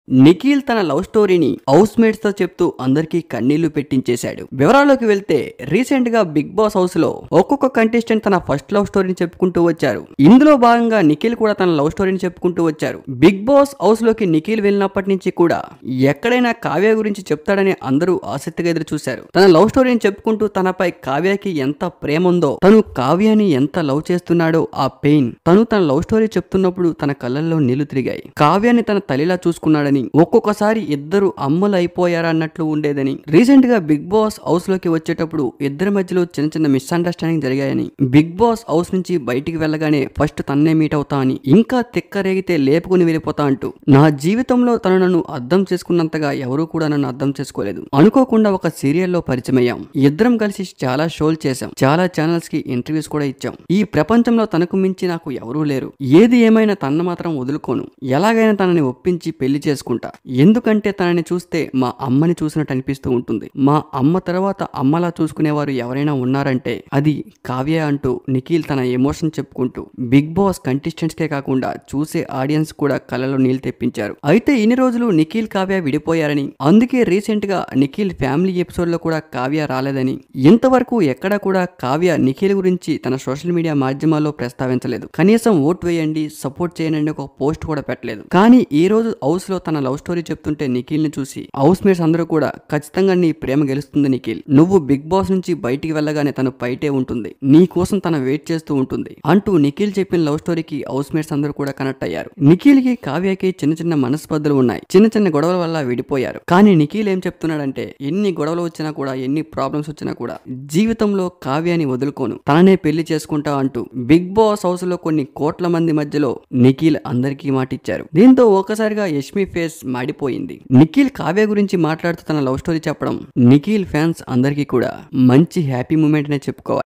నిఖిల్ తన లవ్ స్టోరీని house mates తో చెప్తూ అందరికీ కన్నీళ్లు పెట్టించేశాడు. వివరాల్లోకి వెళ్తే రీసెంట్ గా బిగ్ బాస్ హౌస్ లో ఒక్కొక్క కంటెస్టెంట్ తన ఫస్ట్ లవ్ స్టోరీని చెప్పుకుంటూ వచ్చారు. ఇందులో భాగంగా నిఖిల్ కూడా తన లవ్ స్టోరీని చెప్పుకుంటూ వచ్చారు. బిగ్ బాస్ హౌస్ లోకి నిఖిల్ వెళ్ళినప్పటి నుంచి కూడా ఎక్కడైనా కావ్య గురించి చెప్తాడని అందరూ ఆసక్తిగా ఎదురు చూశారు. తన లవ్ స్టోరీని చెప్పుకుంటూ తనపై కావ్యకి ఎంత ప్రేమ ఉందో, తను కావ్యాని ఎంత లవ్ చేస్తున్నాడో ఆ పెయిన్, తను తన లవ్ స్టోరీ చెప్తున్నప్పుడు తన కళ్ళల్లో నీళ్లు తిరిగాయి. కావ్యాని తన తల్లిలా చూసుకున్నాడని, ఒక్కొక్కసారి ఇద్దరు అమ్మలు అయిపోయారా అన్నట్లు ఉండేదని, రీసెంట్ గా బిగ్ బాస్ హౌస్ లోకి వచ్చేటప్పుడు ఇద్దరి మధ్యలో చిన్న చిన్న మిస్అండర్స్టాండింగ్ జరిగాయని, బిగ్ బాస్ హౌస్ నుంచి బయటికి వెళ్ళగానే ఫస్ట్ తన్నే మీట్ అవుతా అని, ఇంకా తిక్కరేగితే లేపుకుని వెళ్ళిపోతా అంటూ, నా జీవితంలో తను నన్ను అర్థం చేసుకున్నంతగా ఎవరూ కూడా నన్ను అర్థం చేసుకోలేదు. అనుకోకుండా ఒక సీరియల్లో పరిచయం అయ్యాం. ఇద్దరం కలిసి చాలా షోలు చేశాం, చాలా ఛానల్స్ కి ఇంటర్వ్యూస్ కూడా ఇచ్చాం. ఈ ప్రపంచంలో తనకు మించి నాకు ఎవరూ లేరు. ఏది ఏమైనా తనను మాత్రం వదులుకోను. ఎలాగైనా తనని ఒప్పించి పెళ్లి చేసుకుంటా. ఎందుకంటే తనని చూస్తే మా అమ్మని చూసినట్టు అనిపిస్తూ ఉంటుంది. మా అమ్మ తర్వాత అమ్మలా చూసుకునేవారు ఎవరైనా ఉన్నారంటే అది కావ్య అంటూ నిఖిల్ తన ఎమోషన్ చెప్పుకుంటూ బిగ్ బాస్ కంటెస్టెంట్స్ కే కాకుండా చూసే ఆడియన్స్ కూడా కళ్ళలో నీళ్లు తెప్పించారు. అయితే ఇన్ని రోజులు నిఖిల్ కావ్య విడిపోయారని, అందుకే రీసెంట్ గా నిఖిల్ ఫ్యామిలీ ఎపిసోడ్ లో కూడా కావ్య రాలేదని, ఇంతవరకు ఎక్కడా కూడా కావ్య నిఖిల్ గురించి తన సోషల్ మీడియా మాధ్యమాల్లో ప్రస్తావించలేదు. కనీసం ఓట్ వేయండి, సపోర్ట్ చేయండి ఒక పోస్ట్ కూడా పెట్టలేదు. కానీ ఈ రోజు హౌస్ లో తన లవ్ స్టోరీ చెప్తుంటే నిఖిల్ ని చూసి హౌస్ మేట్స్ అందరూ కూడా ఖచ్చితంగా నీ ప్రేమ గెలుస్తుంది నిఖిల్, నువ్వు బిగ్ బాస్ నుంచి బయటికి వెళ్ళగానే తను బయటే ఉంటుంది, నీ కోసం తన వెయిట్ చేస్తూ ఉంటుంది అంటూ నిఖిల్ చెప్పిన లవ్ స్టోరీకి హౌస్ మేట్స్ అందరూ కూడా కనెక్ట్ అయ్యారు. నిఖిల్ కి కావ్యకి చిన్న చిన్న మనస్పర్ధలు ఉన్నాయి, చిన్న చిన్న గొడవల వల్ల విడిపోయారు. కానీ నిఖిల్ ఏం చెప్తున్నాడంటే, ఎన్ని గొడవలు వచ్చినా కూడా, ఎన్ని ప్రాబ్లమ్స్ వచ్చినా కూడా జీవితంలో కావ్యాని వదులుకోను, తననే పెళ్లి చేసుకుంటా అంటూ బిగ్ బాస్ హౌస్ లో కొన్ని కోట్ల మంది మధ్యలో నిఖిల్ అందరికీ మాటిచ్చారు. దీంతో ఒక్కసారిగా యష్మి ఫేస్ మాడిపోయింది. నిఖిల్ కావ్య గురించి మాట్లాడుతూ తన లవ్ స్టోరీ చెప్పడం నిఖిల్ ఫ్యాన్స్ అందరికీ కూడా మంచి హ్యాపీ మూమెంట్ నే చెప్పుకోవాలి.